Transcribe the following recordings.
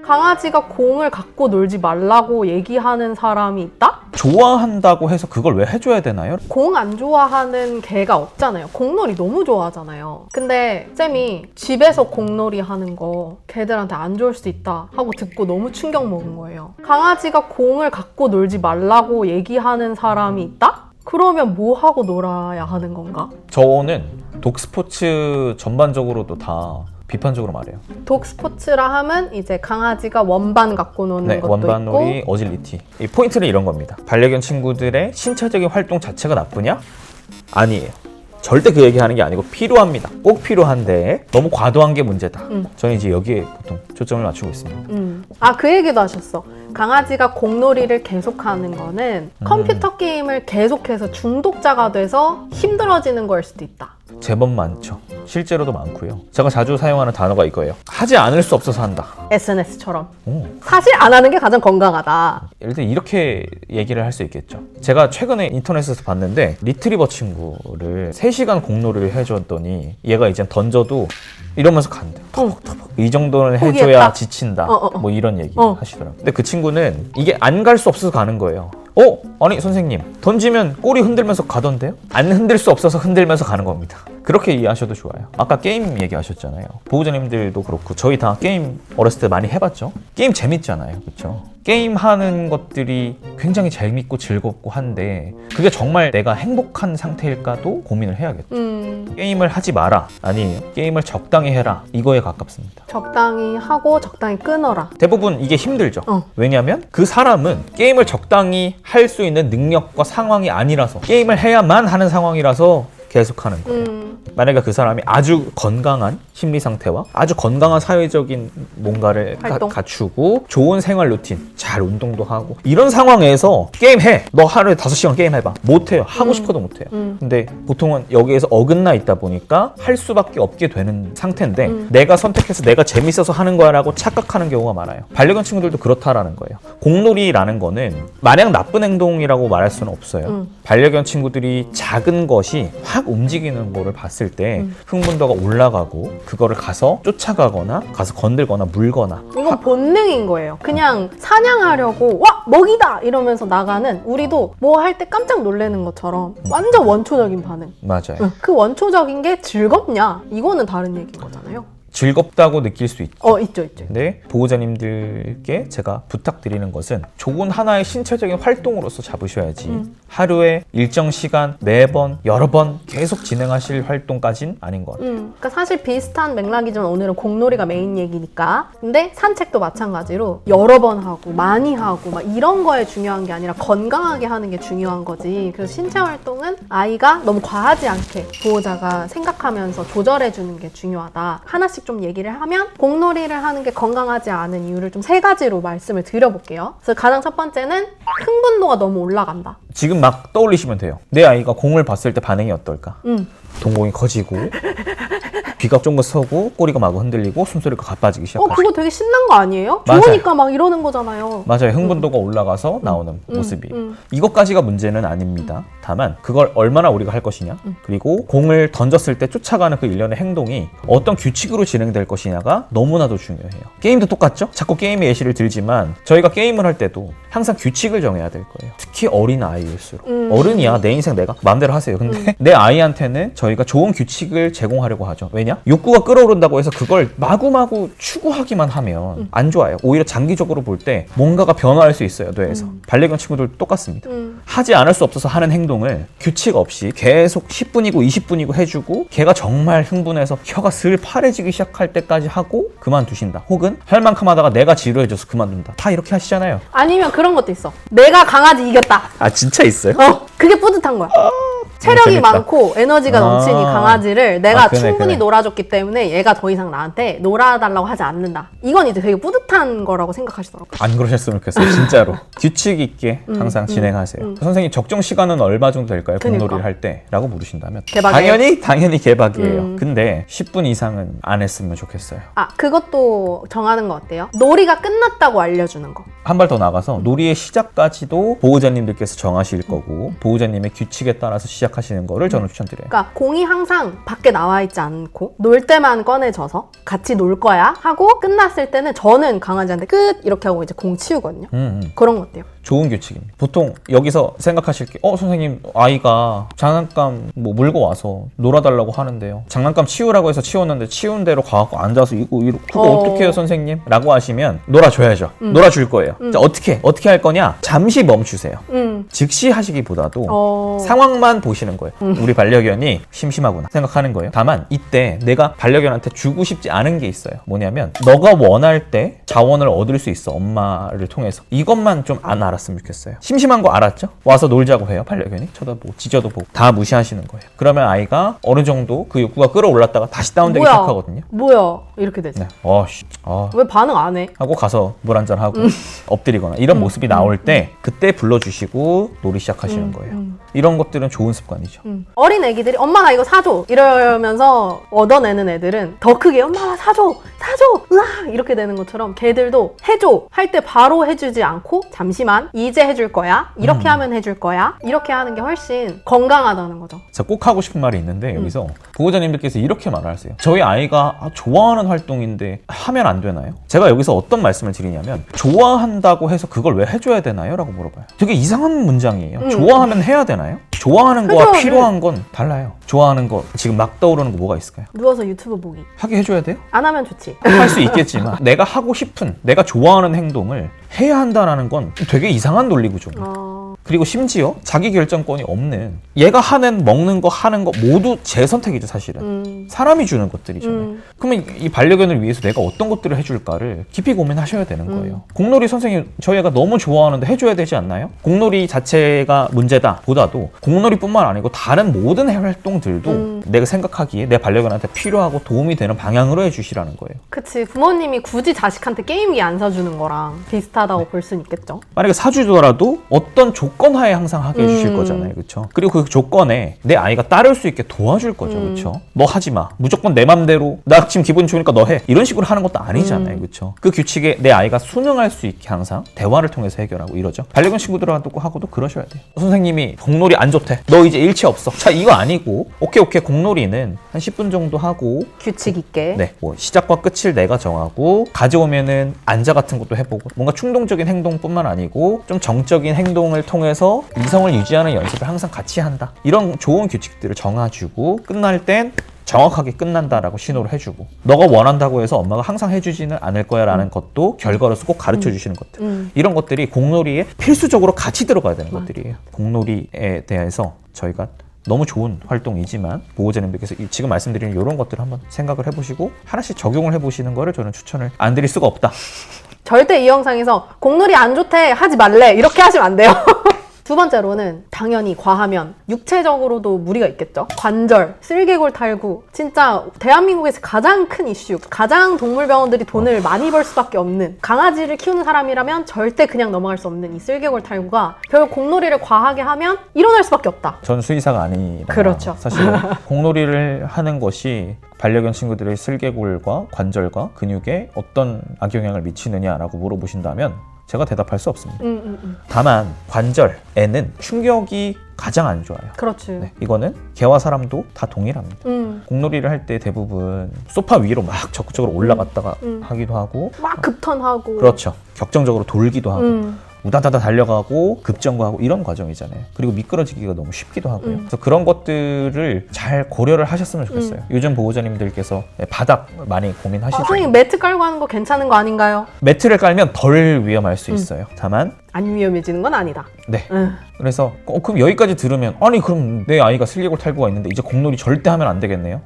강아지가 공을 갖고 놀지 말라고 얘기하는 사람이 있다? 좋아한다고 해서 그걸 왜 해줘야 되나요? 공 안 좋아하는 개가 없잖아요. 공놀이 너무 좋아하잖아요. 근데 쌤이 집에서 공놀이 하는 거 개들한테 안 좋을 수 있다 하고 듣고 너무 충격 먹은 거예요. 강아지가 공을 갖고 놀지 말라고 얘기하는 사람이 있다? 그러면 뭐 하고 놀아야 하는 건가? 저는 독스포츠 전반적으로도 다 비판적으로 말해요. 독 스포츠라 하면 이제 강아지가 원반 갖고 노는 것도 원반놀이, 있고 어질리티. 이 포인트는 이런 겁니다. 반려견 친구들의 신체적인 활동 자체가 나쁘냐? 아니에요. 절대 그 얘기하는 게 아니고 필요합니다. 꼭 필요한데 너무 과도한 게 문제다. 저는 이제 여기에 보통 초점을 맞추고 있습니다. 아, 그 얘기도 하셨어. 강아지가 공놀이를 계속하는 거는 컴퓨터 게임을 계속해서 중독자가 돼서 힘들어지는 거일 수도 있다. 제법 많죠. 실제로도 많고요. 제가 자주 사용하는 단어가 이거예요. 하지 않을 수 없어서 한다. SNS처럼. 오. 사실 안 하는 게 가장 건강하다. 예를 들어 이렇게 얘기를 할 수 있겠죠. 제가 최근에 인터넷에서 봤는데 리트리버 친구를 3시간 공놀이를 해줬더니 얘가 이제 던져도 이러면서 간대. 터벅터벅. 이 정도는 해줘야 포기했다. 지친다. 어. 이런 얘기 하시더라고요. 근데 그 친구는 이게 안 갈 수 없어서 가는 거예요. 아니 선생님 던지면 꼬리 흔들면서 가던데요? 안 흔들 수 없어서 흔들면서 가는 겁니다. 그렇게 이해하셔도 좋아요. 아까 게임 얘기하셨잖아요. 보호자님들도 그렇고 저희 다 게임 어렸을 때 많이 해봤죠? 게임 재밌잖아요. 그렇죠? 게임하는 것들이 굉장히 재밌고 즐겁고 한데 그게 정말 내가 행복한 상태일까도 고민을 해야겠죠. 게임을 하지 마라. 아니 게임을 적당히 해라. 이거에 가깝습니다. 적당히 하고 적당히 끊어라. 대부분 이게 힘들죠. 왜냐하면 그 사람은 게임을 적당히 할 수 있는 능력과 상황이 아니라서 게임을 해야만 하는 상황이라서 계속하는 거예요. 만약에 그 사람이 아주 건강한 심리 상태와 아주 건강한 사회적인 뭔가를 갖추고 좋은 생활 루틴, 잘 운동도 하고 이런 상황에서 게임해! 너 하루에 5시간 게임해봐. 못해요. 하고 싶어도 못해요. 근데 보통은 여기에서 어긋나 있다 보니까 할 수밖에 없게 되는 상태인데 내가 선택해서 내가 재밌어서 하는 거야 라고 착각하는 경우가 많아요. 반려견 친구들도 그렇다라는 거예요. 공놀이라는 거는 마냥 나쁜 행동이라고 말할 수는 없어요. 반려견 친구들이 작은 것이 확 움직이는 거를 봤을 때 흥분도가 올라가고 그거를 가서 쫓아가거나 가서 건들거나 물거나 이건 본능인 거예요. 그냥 사냥하려고 와 먹이다 이러면서 나가는 우리도 뭐 할 때 깜짝 놀라는 것처럼 완전 원초적인 반응. 맞아요. 그 원초적인 게 즐겁냐? 이거는 다른 얘기인 거잖아요. 즐겁다고 느낄 수 있죠. 있죠. 근데 보호자님들께 제가 부탁드리는 것은 좋은 하나의 신체적인 활동으로서 잡으셔야지 하루에 일정 시간 매번 여러 번 계속 진행하실 활동까진 아닌 것 같아요. 그러니까 사실 비슷한 맥락이지만 오늘은 공놀이가 메인 얘기니까. 근데 산책도 마찬가지로 여러 번 하고 많이 하고 막 이런 거에 중요한 게 아니라 건강하게 하는 게 중요한 거지. 그래서 신체 활동은 아이가 너무 과하지 않게 보호자가 생각하면서 조절해 주는 게 중요하다. 하나씩 좀 얘기를 하면 공놀이를 하는 게 건강하지 않은 이유를 좀 3가지로 말씀을 드려볼게요. 그래서 가장 첫 번째는 흥분도가 너무 올라간다. 지금 막 떠올리시면 돼요. 내 아이가 공을 봤을 때 반응이 어떨까? 동공이 커지고 귀가 쫑긋 서고 꼬리가 마구 흔들리고 숨소리가 가빠지기 시작하죠. 그거 되게 신난 거 아니에요? 맞아요. 좋으니까 막 이러는 거잖아요. 맞아요. 흥분도가 올라가서 나오는 모습이. 이것까지가 문제는 아닙니다. 다만 그걸 얼마나 우리가 할 것이냐 그리고 공을 던졌을 때 쫓아가는 그 일련의 행동이 어떤 규칙으로 진행될 것이냐가 너무나도 중요해요. 게임도 똑같죠? 자꾸 게임의 예시를 들지만 저희가 게임을 할 때도 항상 규칙을 정해야 될 거예요. 특히 어린 아이일수록. 어른이야 내 인생 내가 마음대로 하세요. 근데 내 아이한테는 저희가 좋은 규칙을 제공하려고 하죠. 왜냐? 욕구가 끌어오른다고 해서 그걸 마구마구 추구하기만 하면 안 좋아요. 오히려 장기적으로 볼 때 뭔가가 변화할 수 있어요. 뇌에서. 반려견 친구들 똑같습니다. 하지 않을 수 없어서 하는 행동을 규칙 없이 계속 10분이고 20분이고 해주고 걔가 정말 흥분해서 혀가 슬 파래지기 시작할 때까지 하고 그만두신다. 혹은 할 만큼 하다가 내가 지루해져서 그만둔다. 다 이렇게 하시잖아요. 아니면 그런 것도 있어. 내가 강아지 이겼다. 아 진짜 있어요? 그게 뿌듯한 거야. 체력이 재밌다. 많고 에너지가 넘치니 강아지를 내가 충분히 그래. 놀아줬기 때문에 얘가 더 이상 나한테 놀아달라고 하지 않는다. 이건 이제 되게 뿌듯한 거라고 생각하시더라고요. 안 그러셨으면 좋겠어요. 진짜로. 규칙 있게 항상 진행하세요. 선생님 적정 시간은 얼마 정도 될까요? 공놀이를 할 때? 라고 물으신다면 개박이에요. 당연히 개박이에요. 근데 10분 이상은 안 했으면 좋겠어요. 그것도 정하는 거 어때요? 놀이가 끝났다고 알려주는 거. 한 발 더 나가서 놀이의 시작까지도 보호자님들께서 정하실 거고 보호자님의 규칙에 따라서 시작하시는 거를 저는 추천드려요. 그러니까 공이 항상 밖에 나와 있지 않고 놀 때만 꺼내져서 같이 놀 거야 하고 끝났을 때는 저는 강아지한테 끝 이렇게 하고 이제 공 치우거든요. 그런 거 어때요? 좋은 규칙입니다. 보통 여기서 생각하실 게 선생님 아이가 장난감 뭐 물고 와서 놀아달라고 하는데요. 장난감 치우라고 해서 치웠는데 치운 대로 가갖고 앉아서 그거 어떻게 해요 선생님? 라고 하시면 놀아줘야죠. 놀아줄 거예요. 자, 어떻게 할 거냐? 잠시 멈추세요. 즉시 하시기보다도 상황만 보시는 거예요. 우리 반려견이 심심하구나 생각하는 거예요. 다만 이때 내가 반려견한테 주고 싶지 않은 게 있어요. 뭐냐면 너가 원할 때 자원을 얻을 수 있어. 엄마를 통해서. 이것만 좀 안 알았으면 좋겠어요. 심심한 거 알았죠? 와서 놀자고 해요. 반려견이 쳐다보고 짖어도 보고 다 무시하시는 거예요. 그러면 아이가 어느 정도 그 욕구가 끌어올랐다가 다시 다운되기 시작하거든요. 뭐야 이렇게 되죠. 네. 왜 반응 안 해? 하고 가서 물 한잔 하고 엎드리거나 이런 모습이 나올 때 그때 불러주시고 놀이 시작하시는 거예요. 이런 것들은 좋은 습관이죠. 어린 애기들이 엄마 나 이거 사줘 이러면서 얻어내는 애들은 더 크게 엄마 나 사줘 으아 이렇게 되는 것처럼 걔들도 해줘 할 때 바로 해주지 않고 잠시만 이제 해줄 거야 이렇게 하면 해줄 거야 이렇게 하는 게 훨씬 건강하다는 거죠. 제가 꼭 하고 싶은 말이 있는데 여기서 보호자님들께서 이렇게 말을 하세요. 저희 아이가 좋아하는 활동인데 하면 안 되나요? 제가 여기서 어떤 말씀을 드리냐면 좋아한다고 해서 그걸 왜 해줘야 되나요? 라고 물어봐요. 되게 이상한 문장이에요. 좋아하면 해야 되나요? 좋아하는 거와 필요한 건 달라요. 좋아하는 거 지금 막 떠오르는 거 뭐가 있을까요? 누워서 유튜브 보기. 하게 해줘야 돼요? 안 하면 좋지. 할 수 있겠지만 내가 하고 싶은 내가 좋아하는 행동을 해야 한다는 건 되게 이상한 논리 구조입니다. 그리고 심지어 자기 결정권이 없는 얘가 먹는 거 하는 거 모두 제 선택이죠 사실은. 사람이 주는 것들이잖아요. 그러면 이 반려견을 위해서 내가 어떤 것들을 해줄까를 깊이 고민하셔야 되는 거예요. 공놀이 선생님 저희 애가 너무 좋아하는데 해줘야 되지 않나요? 공놀이 자체가 문제다 보다도 공놀이뿐만 아니고 다른 모든 활동들도 내가 생각하기에 내 반려견한테 필요하고 도움이 되는 방향으로 해주시라는 거예요. 그치. 부모님이 굳이 자식한테 게임기 안 사주는 거랑 비슷하다고 볼 수는 있겠죠. 만약에 사주더라도 어떤 조건하에 항상 하게 해주실 거잖아요. 그렇죠? 그리고 그 조건에 내 아이가 따를 수 있게 도와줄 거죠. 그렇죠? 너 하지 마. 무조건 내 맘대로 나 지금 기분이 좋으니까 너 해. 이런 식으로 하는 것도 아니잖아요. 그렇죠? 그 규칙에 내 아이가 순응할 수 있게 항상 대화를 통해서 해결하고 이러죠. 반려견 친구들하고도 그러셔야 돼요. 선생님이 공놀이 안 좋대. 너 이제 일체 없어. 자, 이거 아니고 오케이 공놀이는 한 10분 정도 하고 규칙 있게. 네, 뭐 시작과 끝을 내가 정하고 가져오면은 앉아 같은 것도 해보고 뭔가 충동적인 행동뿐만 아니고 좀 정적인 행동을 통해서 이성을 유지하는 연습을 항상 같이 한다. 이런 좋은 규칙들을 정해주고 끝날 땐 정확하게 끝난다라고 신호를 해주고 너가 원한다고 해서 엄마가 항상 해주지는 않을 거야 라는 것도 결과로서 꼭 가르쳐 주시는 것들. 이런 것들이 공놀이에 필수적으로 같이 들어가야 되는 것들이에요. 공놀이에 대해서 저희가 너무 좋은 활동이지만 보호자님들께서 지금 말씀드리는 이런 것들을 한번 생각을 해보시고 하나씩 적용을 해보시는 거를 저는 추천을 안 드릴 수가 없다. 절대 이 영상에서 공놀이 안 좋대 하지 말래 이렇게 하시면 안 돼요. 두 번째로는 당연히 과하면 육체적으로도 무리가 있겠죠. 관절, 쓸개골 탈구, 진짜 대한민국에서 가장 큰 이슈, 가장 동물병원들이 돈을 많이 벌 수밖에 없는, 강아지를 키우는 사람이라면 절대 그냥 넘어갈 수 없는 이 쓸개골 탈구가 결국 공놀이를 과하게 하면 일어날 수밖에 없다. 전 수의사가 아니라 그렇죠. 사실 공놀이를 하는 것이 반려견 친구들의 쓸개골과 관절과 근육에 어떤 악영향을 미치느냐라고 물어보신다면 제가 대답할 수 없습니다. 다만 관절에는 충격이 가장 안 좋아요. 그렇지. 네, 이거는 개와 사람도 다 동일합니다. 공놀이를 할 때 대부분 소파 위로 막 적극적으로 올라갔다가 하기도 하고 막 급턴하고. 그렇죠. 격정적으로 돌기도 하고 우다다다 달려가고 급정거하고 이런 과정이잖아요. 그리고 미끄러지기가 너무 쉽기도 하고요. 그래서 그런 것들을 잘 고려를 하셨으면 좋겠어요. 요즘 보호자님들께서 바닥 많이 고민하시죠. 선생님 매트 깔고 하는 거 괜찮은 거 아닌가요? 매트를 깔면 덜 위험할 수 있어요. 다만 안 위험해지는 건 아니다. 네. 그래서 그럼 여기까지 들으면 아니 그럼 내 아이가 쓸개골 탈구가 있는데 이제 공놀이 절대 하면 안 되겠네요.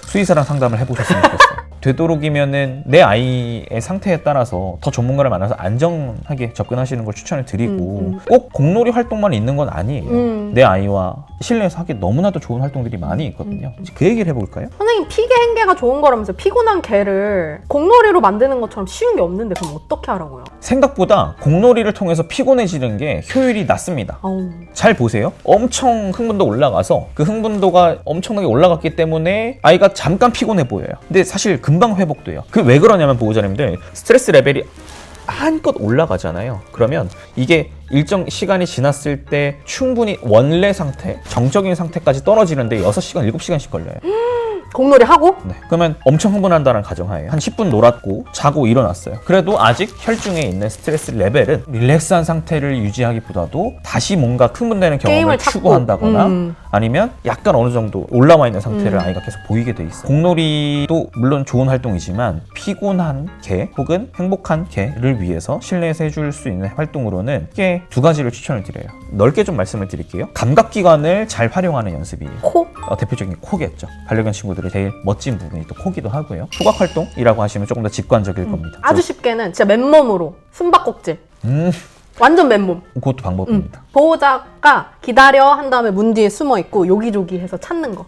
수의사랑 상담을 해보셨으면 좋겠어요. 되도록이면은 내 아이의 상태에 따라서 더 전문가를 만나서 안정하게 접근하시는 걸 추천을 드리고 꼭 공놀이 활동만 있는 건 아니에요. 내 아이와 실내에서 하기 너무나도 좋은 활동들이 많이 있거든요. 그 얘기를 해볼까요? 선생님 피개 행개가 좋은 거라면서 피곤한 개를 공놀이로 만드는 것처럼 쉬운 게 없는데 그럼 어떻게 하라고요? 생각보다 공놀이를 통해서 피곤해지는 게 효율이 낮습니다. 잘 보세요. 엄청 흥분도 올라가서 그 흥분도가 엄청나게 올라갔기 때문에 아이가 잠깐 피곤해 보여요. 근데 사실 금방 회복돼요. 그 왜 그러냐면 보호자님들 스트레스 레벨이 한껏 올라가잖아요. 그러면 이게 일정 시간이 지났을 때 충분히 원래 상태, 정적인 상태까지 떨어지는데 6시간, 7시간씩 걸려요. 공놀이 하고? 네. 그러면 엄청 흥분한다는 가정하에 한 10분 놀았고 자고 일어났어요. 그래도 아직 혈중에 있는 스트레스 레벨은 릴렉스한 상태를 유지하기보다도 다시 뭔가 흥분되는 경험을 게임을 찾고. 추구한다거나 아니면 약간 어느 정도 올라와 있는 상태를 아이가 계속 보이게 돼 있어요. 공놀이도 물론 좋은 활동이지만 피곤한 개 혹은 행복한 개를 위해서 실내에서 해줄 수 있는 활동으로는 크게 두 가지를 추천을 드려요. 넓게 좀 말씀을 드릴게요. 감각기관을 잘 활용하는 연습이에요. 코? 대표적인 코겠죠. 반려견 친구들의 제일 멋진 부분이 또 코기도 하고요. 후각 활동이라고 하시면 조금 더 직관적일 겁니다. 아주 쉽게는 진짜 맨몸으로 숨바꼭질. 음, 완전 맨몸. 그것도 방법입니다. 보호자가 기다려 한 다음에 문 뒤에 숨어 있고 요기조기 해서 찾는 거.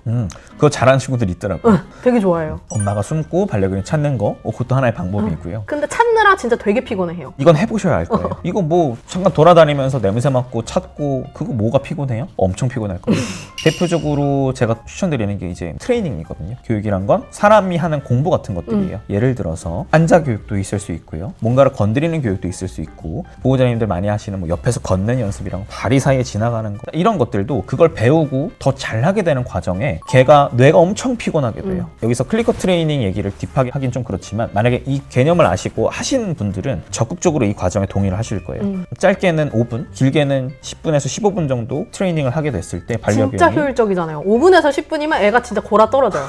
그거 잘하는 친구들 있더라고요. 되게 좋아해요. 엄마가 숨고 반려견이 찾는 거, 그것도 하나의 방법이고요. 근데 찾느라 진짜 되게 피곤해해요. 이건 해보셔야 알 거예요. 이거 뭐 잠깐 돌아다니면서 냄새 맡고 찾고 그거 뭐가 피곤해요? 엄청 피곤할 거예요. 대표적으로 제가 추천드리는 게 이제 트레이닝이거든요. 교육이란 건 사람이 하는 공부 같은 것들이에요. 예를 들어서 앉아 교육도 있을 수 있고요. 뭔가를 건드리는 교육도 있을 수 있고 보호자님들 많이 하시는 뭐 옆에서 걷는 연습이랑 다리 사이에 지나가는 거 이런 것들도 그걸 배우고 더 잘하게 되는 과정에 걔가 뇌가 엄청 피곤하게 돼요. 여기서 클리커 트레이닝 얘기를 딥하게 하긴 좀 그렇지만 만약에 이 개념을 아시고 하시는 분들은 적극적으로 이 과정에 동의를 하실 거예요. 짧게는 5분, 길게는 10분에서 15분 정도 트레이닝을 하게 됐을 때 반려견이 진짜 효율적이잖아요. 5분에서 10분이면 애가 진짜 골아 떨어져요.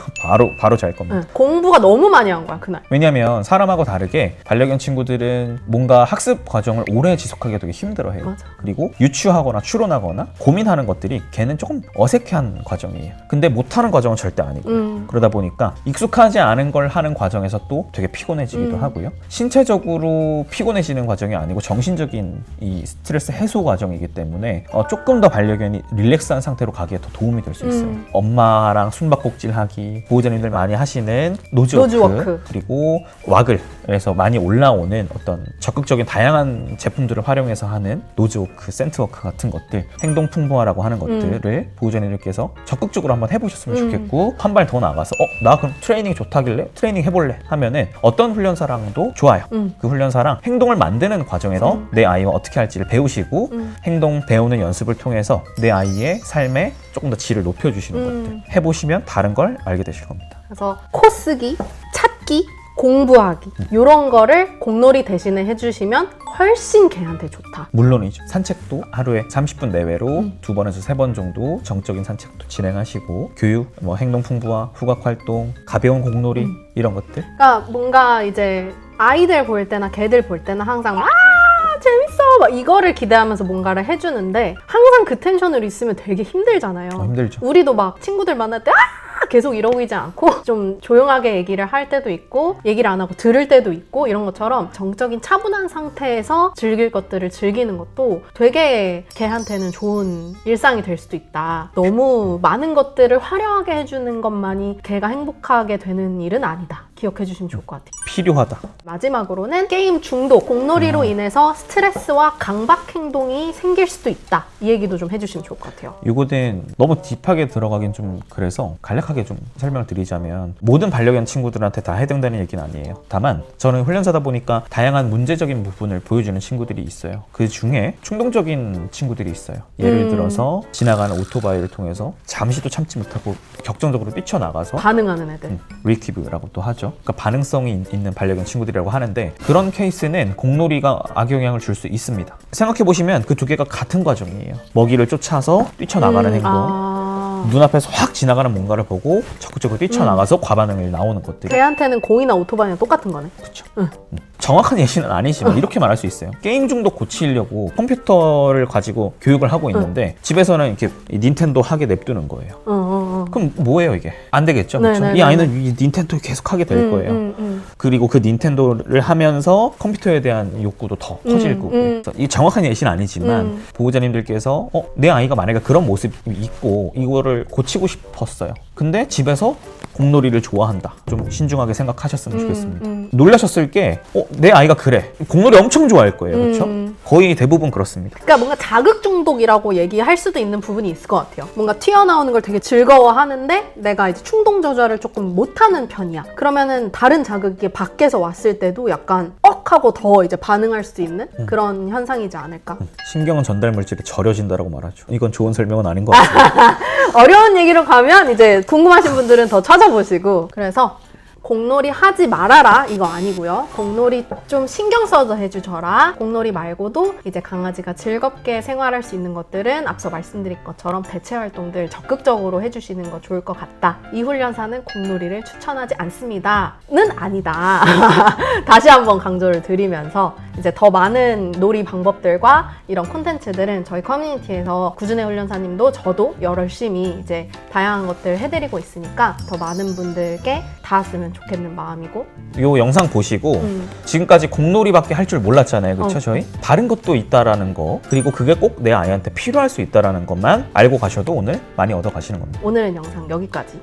바로 잘 겁니다. 공부가 너무 많이 한 거야 그날. 왜냐면 사람하고 다르게 반려견 친구들은 뭔가 학습 과정을 오래 지속하기가 되게 힘들어해요. 맞아. 그리고 유추하거나 추론하거나 고민하는 것들이 걔는 조금 어색한 과정이에요. 근데 못하는 과정은 절대 아니고요. 그러다 보니까 익숙하지 않은 걸 하는 과정에서 또 되게 피곤해지기도 하고요. 신체적으로 피곤해지는 과정이 아니고 정신적인 이 스트레스 해소 과정이기 때문에 조금 더 반려견이 릴렉스한 상태로 가기에 더 도움이 될 수 있어요. 엄마랑 숨바꼭질하기, 보호자님들 많이 하시는 노즈워크. 그리고 와글에서 많이 올라오는 어떤 적극적인 다양한 제품들을 활용해서 하는 노즈워크, 센트워크 같은 것들, 행동 풍부화라고 하는 것들을 보호자님들께서 적극적으로 한번 해보셨으면 좋겠고 한 발 더 나가서 나 그럼 트레이닝 좋다길래 트레이닝 해볼래 하면은 어떤 훈련사랑도 좋아요. 그 훈련사랑 행동을 만드는 과정에서 내 아이와 어떻게 할지를 배우시고 행동 배우는 연습을 통해서 내 아이의 삶에 조금 더 질을 높여주시는 것들 해보시면 다른 걸 알게 되실 겁니다. 그래서 코 쓰기, 찾기, 공부하기 이런 거를 공놀이 대신에 해주시면 훨씬 걔한테 좋다. 물론이죠. 산책도 하루에 30분 내외로 2번에서 3번 정도 정적인 산책도 진행하시고 교육, 뭐 행동 풍부화, 후각 활동, 가벼운 공놀이 이런 것들. 그러니까 뭔가 이제 아이들 볼 때나 개들 볼 때는 항상 재밌어 막 이거를 기대하면서 뭔가를 해주는데 항상 그 텐션으로 있으면 되게 힘들잖아요. 힘들죠. 우리도 막 친구들 만날 때 계속 이러고 있지 않고 좀 조용하게 얘기를 할 때도 있고 얘기를 안 하고 들을 때도 있고 이런 것처럼 정적인 차분한 상태에서 즐길 것들을 즐기는 것도 되게 걔한테는 좋은 일상이 될 수도 있다. 너무 많은 것들을 화려하게 해주는 것만이 걔가 행복하게 되는 일은 아니다. 기억해 주시면 좋을 것 같아요. 필요하다. 마지막으로는 게임 중독, 공놀이로 인해서 스트레스와 강박 행동이 생길 수도 있다. 이 얘기도 좀 해주시면 좋을 것 같아요. 이거는 너무 딥하게 들어가긴 좀 그래서 간략하게 좀 설명을 드리자면 모든 반려견 친구들한테 다 해당되는 얘기는 아니에요. 다만 저는 훈련사다 보니까 다양한 문제적인 부분을 보여주는 친구들이 있어요. 그 중에 충동적인 친구들이 있어요. 예를 들어서 지나가는 오토바이를 통해서 잠시도 참지 못하고 격정적으로 뛰쳐나가서 반응하는 애들. 리퀴브라고 또 하죠. 그러니까 반응성이 있는 반려견 친구들이라고 하는데 그런 케이스는 공놀이가 악영향을 줄 수 있습니다. 생각해보시면 그 두 개가 같은 과정이에요. 먹이를 쫓아서 뛰쳐나가는 행동, 눈앞에서 확 지나가는 뭔가를 보고 적극적으로 뛰쳐나가서 과반응이 나오는 것들. 걔한테는 공이나 오토바이랑 똑같은 거네. 그렇죠. 정확한 예시는 아니지만 이렇게 말할 수 있어요. 게임 중독 고치려고 컴퓨터를 가지고 교육을 하고 있는데 집에서는 이렇게 닌텐도 하게 냅두는 거예요. 그럼 뭐예요 이게? 안 되겠죠. 그렇죠? 이 아이는 이 닌텐도 계속 하게 될 거예요. 그리고 그 닌텐도를 하면서 컴퓨터에 대한 욕구도 더 커질 거고. 이 정확한 예시는 아니지만 보호자님들께서 내 아이가 만약에 그런 모습이 있고 이거를 고치고 싶었어요. 근데 집에서 공놀이를 좋아한다. 좀 신중하게 생각하셨으면 좋겠습니다. 놀라셨을 게 내 아이가 그래. 공놀이 엄청 좋아할 거예요. 그렇죠? 거의 대부분 그렇습니다. 그러니까 뭔가 자극 중독이라고 얘기할 수도 있는 부분이 있을 것 같아요. 뭔가 튀어나오는 걸 되게 즐거워하는데 내가 이제 충동 조절을 조금 못하는 편이야. 그러면은 다른 자극이 밖에서 왔을 때도 약간 하고 더 이제 반응할 수 있는 그런 현상이지 않을까. 신경은 전달 물질에 절여진다라고 말하죠. 이건 좋은 설명은 아닌 것 같아요. 어려운 얘기로 가면 이제 궁금하신 분들은 더 찾아보시고. 그래서 공놀이 하지 말아라 이거 아니고요. 공놀이 좀 신경 써서 해주셔라. 공놀이 말고도 이제 강아지가 즐겁게 생활할 수 있는 것들은 앞서 말씀드린 것처럼 대체 활동들 적극적으로 해주시는 거 좋을 것 같다. 이 훈련사는 공놀이를 추천하지 않습니다는 아니다. 다시 한번 강조를 드리면서 이제 더 많은 놀이 방법들과 이런 콘텐츠들은 저희 커뮤니티에서 구준혜 훈련사님도 저도 열심히 이제 다양한 것들 해드리고 있으니까 더 많은 분들께 닿았으면 좋겠는 마음이고. 요 영상 보시고 지금까지 공놀이밖에 할 줄 몰랐잖아요. 그렇죠? 저희? 다른 것도 있다라는 거, 그리고 그게 꼭 내 아이한테 필요할 수 있다라는 것만 알고 가셔도 오늘 많이 얻어 가시는 겁니다. 오늘은 영상 여기까지.